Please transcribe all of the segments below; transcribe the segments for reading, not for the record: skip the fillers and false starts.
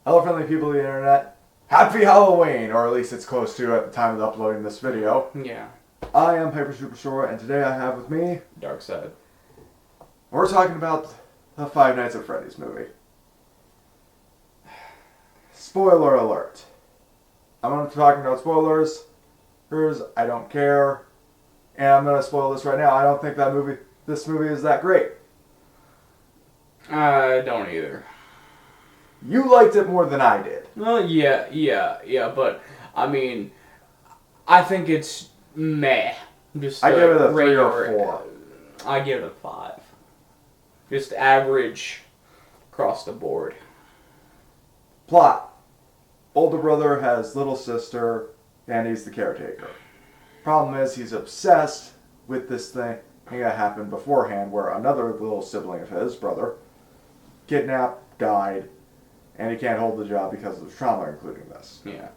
Hello, friendly people of the internet. Happy Halloween, or at least it's close to at the time of uploading this video. Yeah. I am Hyper Superstore, and today I have with me... Dark Side. We're talking about the Five Nights at Freddy's movie. Spoiler alert. I'm going to be talking about spoilers. I don't care. And I'm going to spoil this right now. I don't think this movie is that great. I don't either. You liked it more than I did. Well, yeah, but, I mean, I think it's meh. I give it a 3 or 4. I give it a 5. Just average across the board. Plot. Older brother has little sister, and he's the caretaker. Problem is, he's obsessed with this thing that happened beforehand, where another little sibling of his, brother, kidnapped, died, and he can't hold the job because of the trauma, including this. Yeah.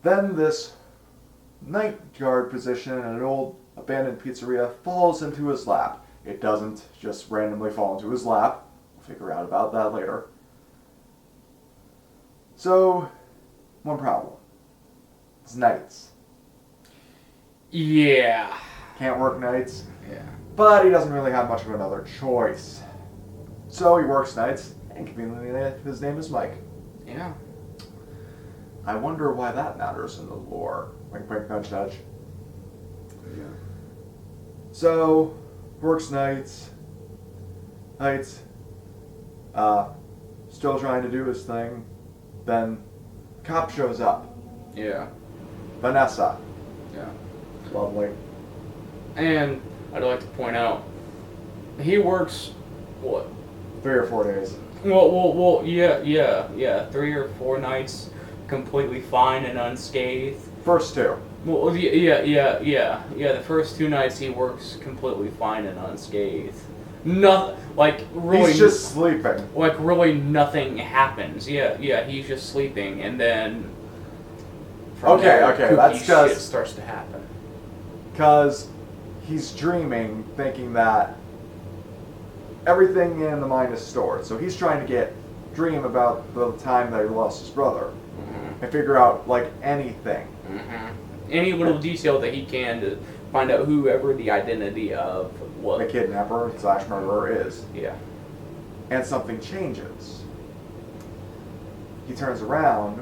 Then this night guard position in an old abandoned pizzeria falls into his lap. It doesn't just randomly fall into his lap. We'll figure out about that later. So, one problem. It's nights. Yeah. Can't work nights. Yeah. But he doesn't really have much of another choice. So he works nights, and conveniently his name is Mike. Yeah. I wonder why that matters in the lore. Wink, wink, nudge, nudge. Yeah. So, works nights, still trying to do his thing. Then, cop shows up. Yeah. Vanessa. Yeah. Lovely. And I'd like to point out, he works, what? 3 or 4 days. Well, yeah. 3 or 4 nights completely fine and unscathed. First 2. Well, yeah. The first 2 nights he works completely fine and unscathed. Nothing, like, really... He's just sleeping. Like, really nothing happens. Yeah, he's just sleeping, and then... From Okay, there, okay, kooky that's 'cause- shit starts to happen. Because he's dreaming, thinking that everything in the mind is stored. So he's trying to dream about the time that he lost his brother. Mm-hmm. And figure out, like, anything. Mm-hmm. Any little detail that he can to find out whoever the identity of what. The kidnapper / murderer is. Yeah. And something changes. He turns around,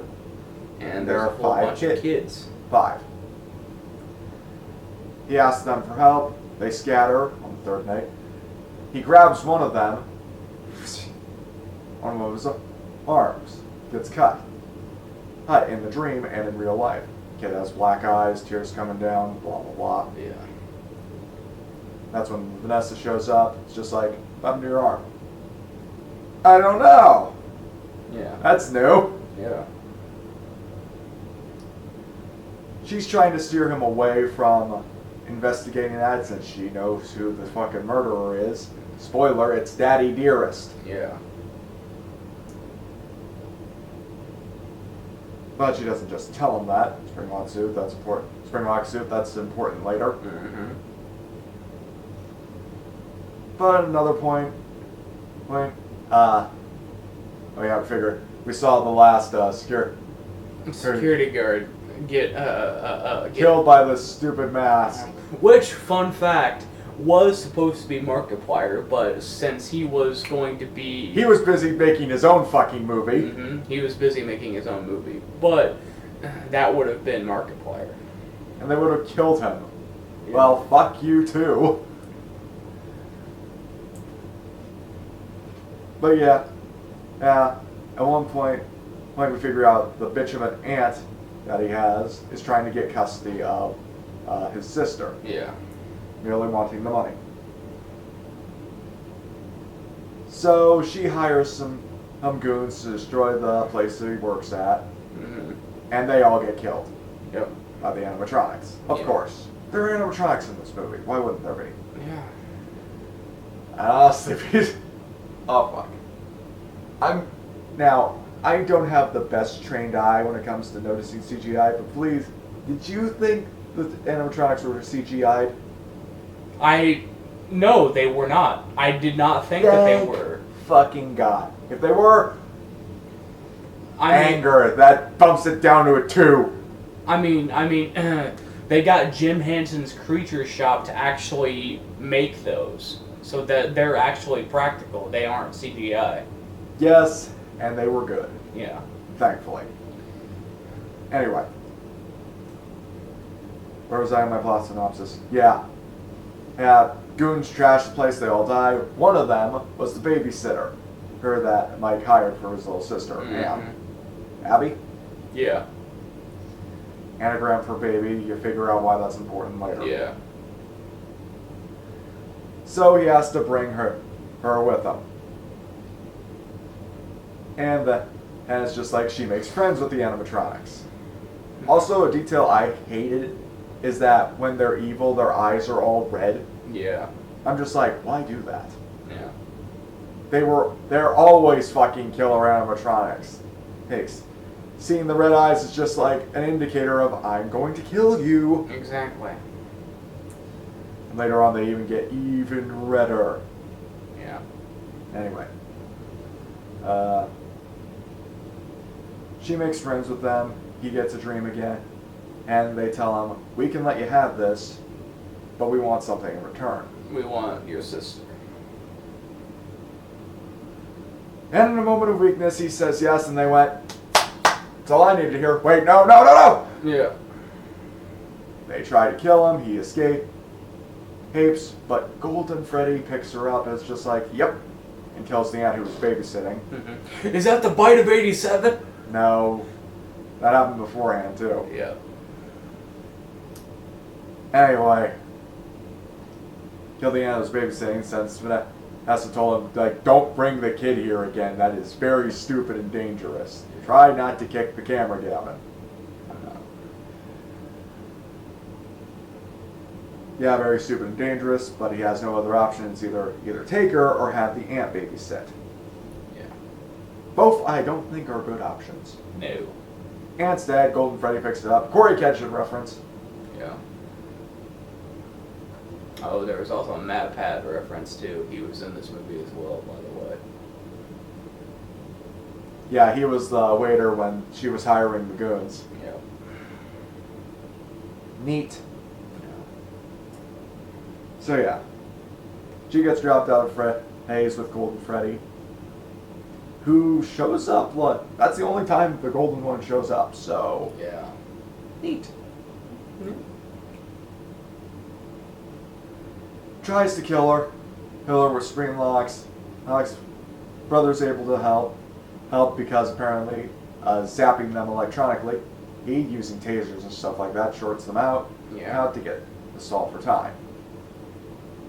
And there there's are a whole 5 bunch of kids. 5. He asks them for help. They scatter on the 3rd night. He grabs one of them. One of his arms gets cut. In the dream and in real life. Kid has black eyes, tears coming down, blah, blah, blah. Yeah. That's when Vanessa shows up. It's just like, what happened to your arm? I don't know. Yeah. That's new. Yeah. She's trying to steer him away from investigating that since she knows who the fucking murderer is. Spoiler, it's Daddy Dearest. Yeah. But she doesn't just tell him that. Springlock suit, that's important. Springlock suit, that's important later. Mm-hmm. But another point. Oh yeah, figure. We saw the last Security guard get killed by this stupid mask. Which, fun fact, was supposed to be Markiplier, but since he was going to be... He was busy making his own fucking movie. Mm-hmm. He was busy making his own movie. But that would have been Markiplier. And they would have killed him. Yeah. Well, fuck you too. But yeah. At one point, we figure out the bitch of an aunt that he has is trying to get custody of his sister. Yeah. Merely wanting the money. So she hires some goons to destroy the place that he works at. Mm-hmm. And they all get killed. Yep. By the animatronics. Of course. There are animatronics in this movie. Why wouldn't there be? Yeah. And honestly, oh fuck. I don't have the best trained eye when it comes to noticing CGI, but please, did you think the animatronics were CGI'd? No, they were not. I did not think that they were. Fucking God. If they were, Anger. That bumps it down to a 2. I mean, they got Jim Henson's Creature Shop to actually make those, so that they're actually practical. They aren't CGI. Yes, and they were good. Yeah. Thankfully. Anyway. Where was I in my plot synopsis? Yeah. Goons trashed the place, they all die. One of them was the babysitter. Her that Mike hired for his little sister, Anne. Abby? Yeah. Anagram for baby, you figure out why that's important later. Yeah. So he has to bring her with him. And it's just like she makes friends with the animatronics. Also, a detail I hated is that when they're evil, their eyes are all red. Yeah. I'm just like, why do that? Yeah. They're always fucking killer animatronics. Hicks. Seeing the red eyes is just like an indicator of, I'm going to kill you. Exactly. And later on, they even get even redder. Yeah. Anyway. She makes friends with them. He gets a dream again. And they tell him, we can let you have this, but we want something in return. We want your sister. And in a moment of weakness, he says yes, and they went, that's all I needed to hear. Wait, no! Yeah. They try to kill him, he escapes, but Golden Freddy picks her up and is just like, yep, and kills the aunt who was babysitting. Is that the bite of 87? No, that happened beforehand, too. Yeah. Anyway, killed the aunt who was babysitting since Vanessa told him, like, don't bring the kid here again. That is very stupid and dangerous. Try not to kick the camera, Gavin. Yeah, very stupid and dangerous, but he has no other options. Either take her or have the aunt babysit. Yeah. Both, I don't think, are good options. No. Aunt's dead, Golden Freddy picks it up. Corey Ketchum reference. Yeah. Oh, there was also a Matt Pat reference, too. He was in this movie as well, by the way. Yeah, he was the waiter when she was hiring the goons. Yeah. Neat. So yeah, she gets dropped out of Hayes with Golden Freddy, who shows up. Look, that's the only time the Golden one shows up. So Yeah. neat. Tries to kill her with spring locks. Alex's brother's able to help because apparently zapping them electronically, using tasers and stuff like that, shorts them out. Yeah. Out to get the stall for time.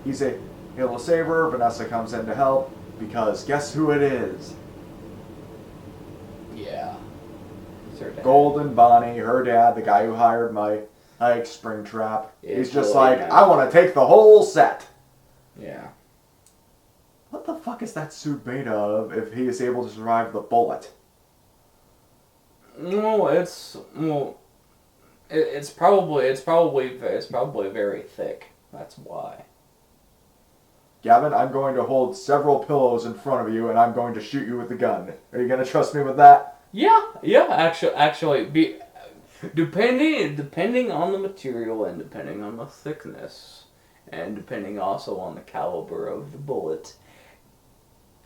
He's able to save her. Vanessa comes in to help because guess who it is? Yeah. Golden Bonnie, her dad, the guy who hired Mike Springtrap. Yeah, He's just totally like, nice. I want to take the whole set. Yeah. What the fuck is that suit made of if he is able to survive the bullet? No, it's probably very thick. That's why. Gavin, I'm going to hold several pillows in front of you and I'm going to shoot you with the gun. Are you going to trust me with that? Yeah. Actually, depending on the material and depending on the thickness and depending also on the caliber of the bullet,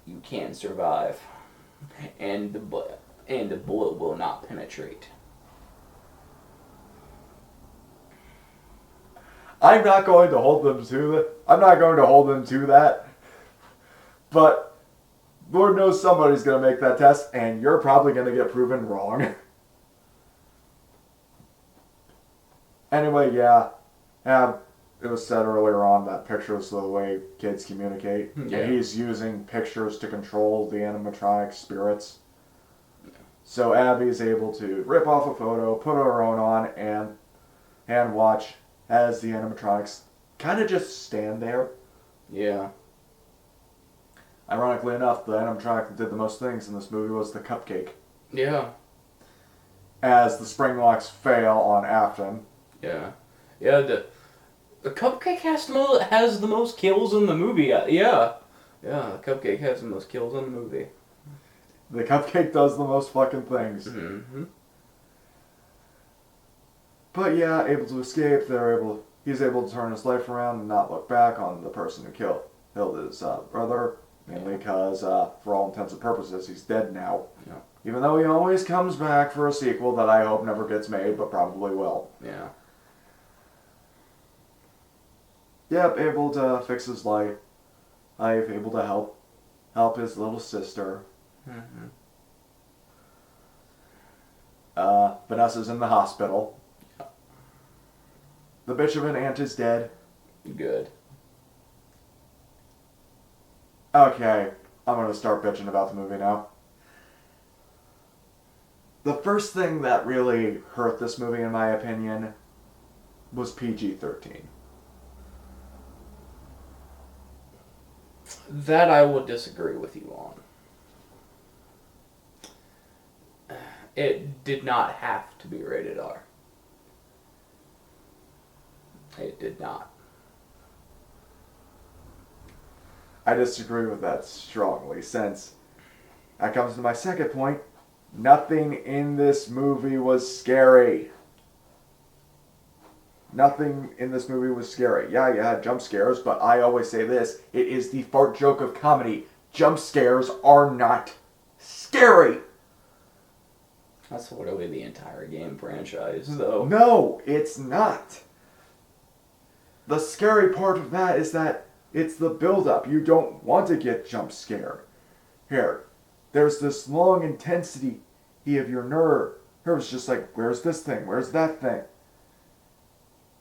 you can survive, and the bullet will not penetrate. I'm not going to hold them to that. But Lord knows somebody's going to make that test, and you're probably going to get proven wrong. Anyway, yeah. It was said earlier on that pictures are the way kids communicate. Yeah. And he's using pictures to control the animatronic spirits. Yeah. So Abby's able to rip off a photo, put her own on, and watch as the animatronics kind of just stand there. Yeah. Ironically enough, the animatronic that did the most things in this movie was the cupcake. Yeah. As the spring locks fail on Afton. Yeah. Yeah, the cupcake has the most kills in the movie. Yeah. Yeah, the cupcake has the most kills in the movie. The cupcake does the most fucking things. Mm-hmm. But yeah, able to escape. He's able to turn his life around and not look back on the person who killed his brother. Mainly because, for all intents and purposes, he's dead now. Yeah. Even though he always comes back for a sequel that I hope never gets made, but probably will. Yeah. Yep, able to fix his life. Able to help his little sister. Mm-hmm. Vanessa's in the hospital. The bitch of an aunt is dead. Good. Okay, I'm gonna start bitching about the movie now. The first thing that really hurt this movie, in my opinion, was PG-13. That I will disagree with you on. It did not have to be rated R. It did not. I disagree with that strongly, since that comes to my second point. Nothing in this movie was scary. Nothing in this movie was scary. Yeah, you had jump scares, but I always say this: it is the fart joke of comedy. Jump scares are not scary. That's literally the entire game franchise, though. No, it's not. The scary part of that is that it's the build-up. You don't want to get jump scared. Here, there's this long intensity of your nerves just like, where's this thing? Where's that thing?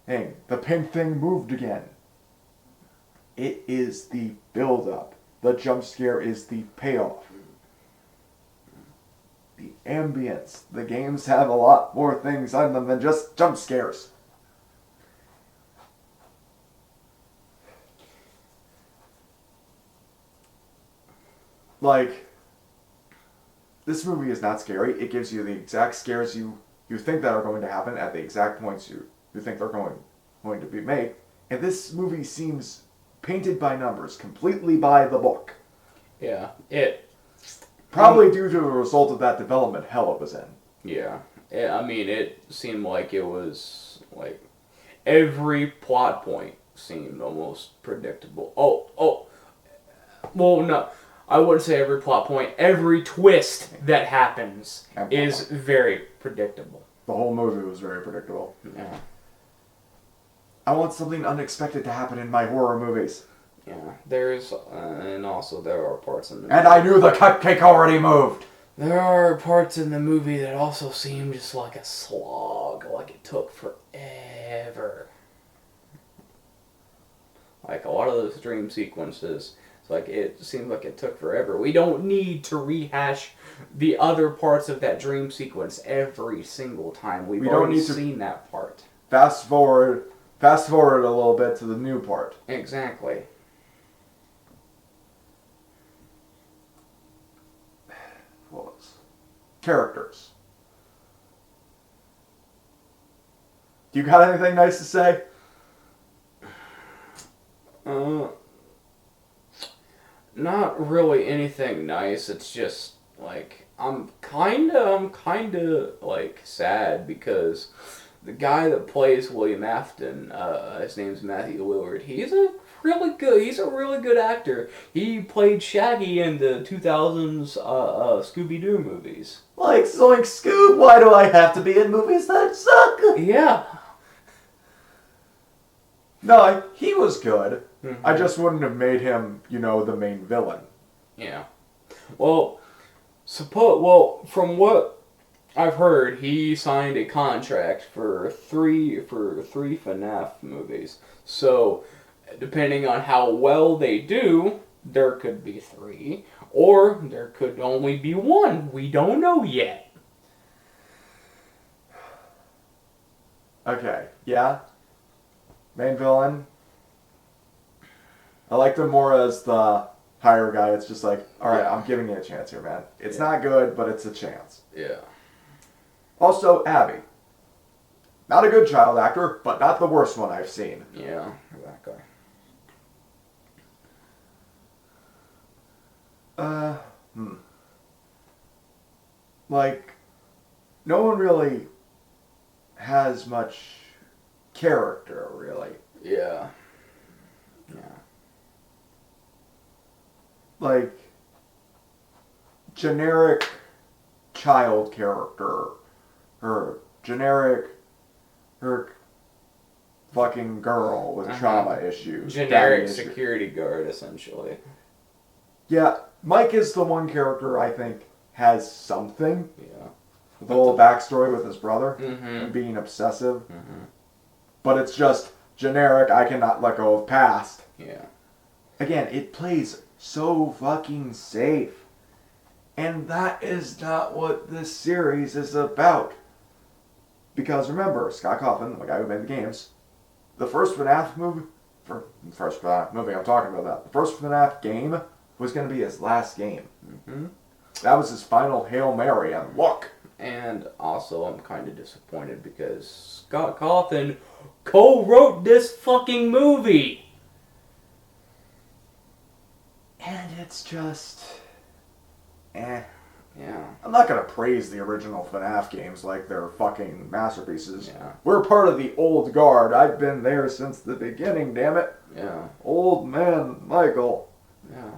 Hey, the pink thing moved again. It is the build-up. The jump scare is the payoff. The ambience. The games have a lot more things on them than just jump scares. Like, this movie is not scary. It gives you the exact scares you think that are going to happen at the exact points you think they're going to be made. And this movie seems painted by numbers, completely by the book. Yeah, Probably due to a result of that development hell it was in. Yeah. I mean, it seemed like it was, like, every plot point seemed almost predictable. Well, no. I wouldn't say every plot point. Every twist that happens is very predictable. The whole movie was very predictable. Yeah. I want something unexpected to happen in my horror movies. Yeah. There's, and also there are parts in the movie. And I knew the cupcake already moved! There are parts in the movie that also seem just like a slog. Like it took forever. Like a lot of those dream sequences. Like, it seemed like it took forever. We don't need to rehash the other parts of that dream sequence every single time. We've already seen that part. Fast forward a little bit to the new part. Exactly. What was? Characters. Do you got anything nice to say? Not really anything nice. It's just like I'm kinda like sad because the guy that plays William Afton, his name's Matthew Lillard. He's a really good actor. He played Shaggy in the 2000s Scooby-Doo movies. Like Zoink Scoob, why do I have to be in movies that suck? Yeah. No, he was good. Mm-hmm. I just wouldn't have made him, the main villain. Yeah. Well, from what I've heard, he signed a contract for three FNAF movies. So, depending on how well they do, there could be 3, or there could only be 1. We don't know yet. Okay, yeah. Main villain. I liked him more as the higher guy. It's just like, alright, I'm giving you a chance here, man. It's not good, but it's a chance. Yeah. Also, Abby. Not a good child actor, but not the worst one I've seen. Yeah, exactly. like, no one really has much character, really. Yeah. Yeah. Like, generic child character, or generic, or fucking girl with trauma issues. Generic daddy issues. security guard, essentially. Yeah, Mike is the one character I think has something. Yeah. The whole backstory with his brother Mm-hmm. and being obsessive. Mm-hmm. But it's just generic, I cannot let go of past. Yeah. Again, it plays so fucking safe. And that is not what this series is about. Because remember, Scott Cawthon, the guy who made the games, the first FNAF movie, first FNAF movie, I'm talking about that. The first FNAF game was going to be his last game. Mm-hmm. That was his final Hail Mary, and look! And also, I'm kind of disappointed because Scott Cawthon co-wrote this fucking movie. And it's just... eh. Yeah. I'm not going to praise the original FNAF games like they're fucking masterpieces. Yeah. We're part of the old guard. I've been there since the beginning, damn it. Yeah. Old man Michael. Yeah.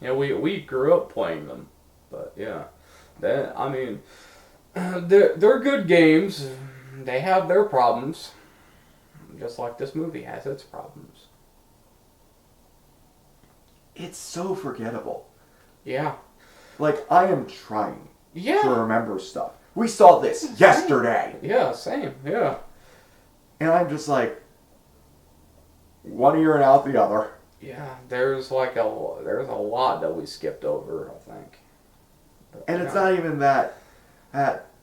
Yeah, we grew up playing them, but yeah, I mean, they're good games. They have their problems, just like this movie has its problems. It's so forgettable. Yeah. Like, I am trying to Yeah. remember stuff. We saw this yesterday. Yeah. Same. Yeah. And I'm just like, one ear and out the other. Yeah. There's a lot that we skipped over, I think. But, And it's not even that,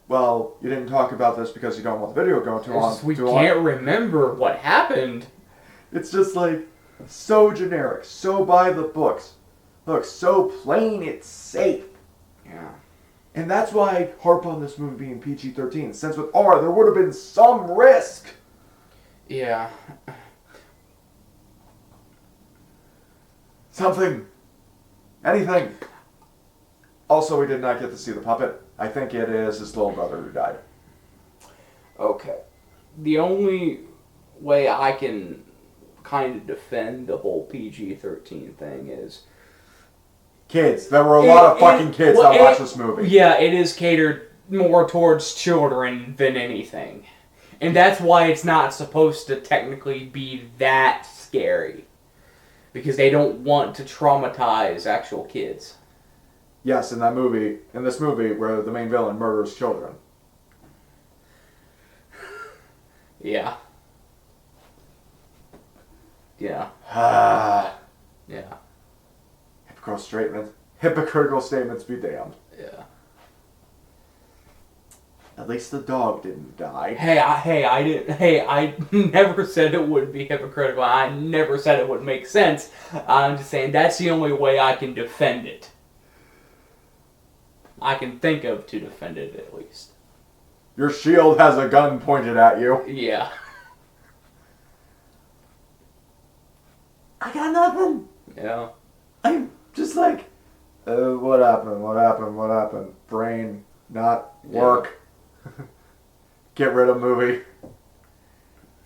well, you didn't talk about this because you don't want the video going too long. We can't remember what happened. It's just like, so generic, so by the books. Look, so plain it's safe. Yeah. And that's why I harp on this movie being PG-13. Since with R, there would have been some risk. Yeah. Something. Anything. Also, we did not get to see the puppet. I think it is his little brother who died. Okay. The only way I can kind of defend the whole PG-13 thing is... Kids. There were a lot of fucking kids that watched this movie. Yeah, it is catered more towards children than anything. And that's why it's not supposed to technically be that scary. Because they don't want to traumatize actual kids. Yes, in this movie where the main villain murders children. Yeah. Yeah. Ah. Yeah. Hypocritical statements be damned. Yeah. At least the dog didn't die. I never said it would be hypocritical. I never said it would make sense. I'm just saying that's the only way I can defend it. I can think of to defend it at least. Your shield has a gun pointed at you. Yeah. I got nothing. Yeah. I'm just like, what happened? Brain not work. Get rid of movie.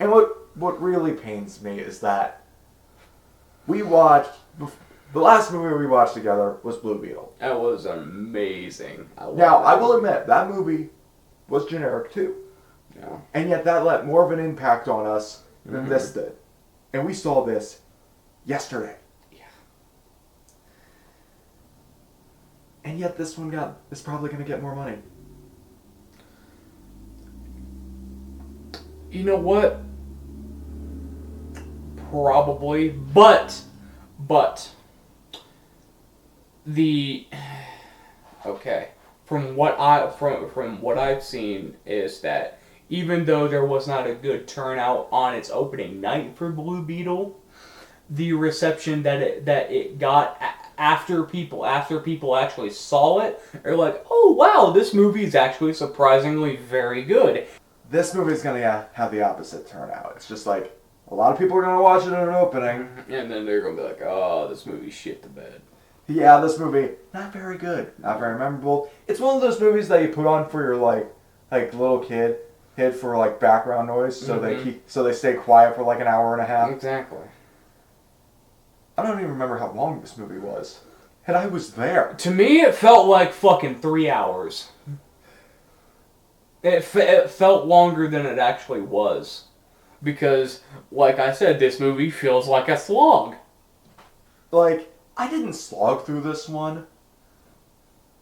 And what really pains me is that we watched, the last movie we watched together was Blue Beetle. That was amazing. I will admit, that movie was generic too. Yeah. And yet that left more of an impact on us than this did. And we saw this yesterday. Yeah. And yet this one is probably going to get more money. You know what? Probably, but the okay. From what I've seen is that even though there was not a good turnout on its opening night for Blue Beetle, the reception that it got after people actually saw it are like, oh wow, this movie is actually surprisingly very good. This movie's going to have the opposite turnout. It's just like, a lot of people are going to watch it in an opening. And then they're going to be like, oh, this movie shit the bed. Yeah, this movie, not very good. Not very memorable. It's one of those movies that you put on for your, like little kid for, like, background noise, so they stay quiet for, like, an hour and a half. Exactly. I don't even remember how long this movie was. And I was there. To me, it felt like fucking 3 hours. It felt longer than it actually was. Because, like I said, this movie feels like a slog. Like, I didn't slog through this one.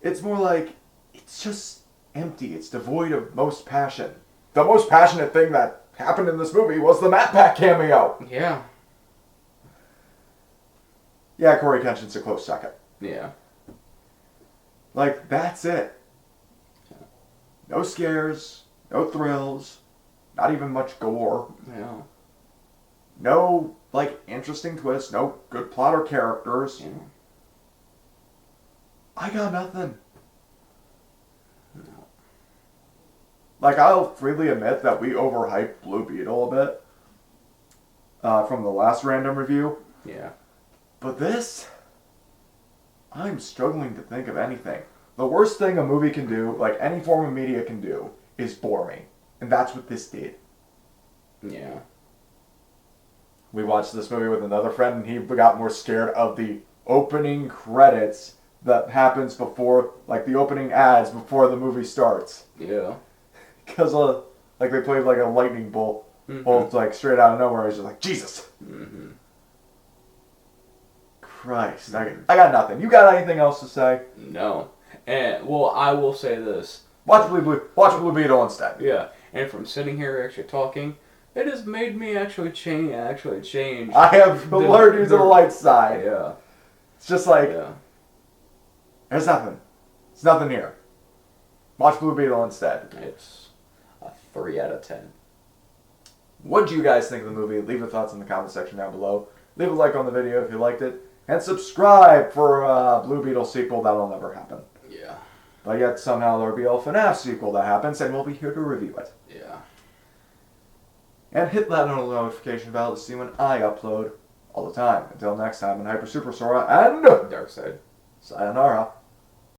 It's more like, it's just empty. It's devoid of most passion. The most passionate thing that happened in this movie was the Matt Pack cameo. Yeah. Yeah, Corey Kenshin's a close second. Yeah. Like, that's it. No scares, no thrills, not even much gore. Yeah. No, like, interesting twists, no good plot or characters. Yeah. I got nothing. No. Like, I'll freely admit that we overhyped Blue Beetle a bit from the last random review. Yeah. But this, I'm struggling to think of anything. The worst thing a movie can do, like any form of media can do, is bore me. And that's what this did. Yeah. We watched this movie with another friend, and he got more scared of the opening credits that happens before, like the opening ads before the movie starts. Yeah. Because, like, they played like a lightning bolt, like straight out of nowhere. He's just like, Jesus! Mm-hmm. Christ. I got nothing. You got anything else to say? No. And, well, I will say this. Watch Blue Beetle instead. Yeah. And from sitting here actually talking, it has made me actually change. I have alerted you to the light side. Yeah. It's just like, Yeah. there's nothing. There's nothing here. Watch Blue Beetle instead. It's a 3 out of 10. What do you guys think of the movie? Leave your thoughts in the comment section down below. Leave a like on the video if you liked it. And subscribe for a Blue Beetle sequel. That'll never happen. Yeah. But yet somehow there'll be a FNAF sequel that happens, and we'll be here to review it. Yeah. And hit that little notification bell to see when I upload all the time. Until next time, I'm Hyper Super Sora, and Dark Side. sayonara.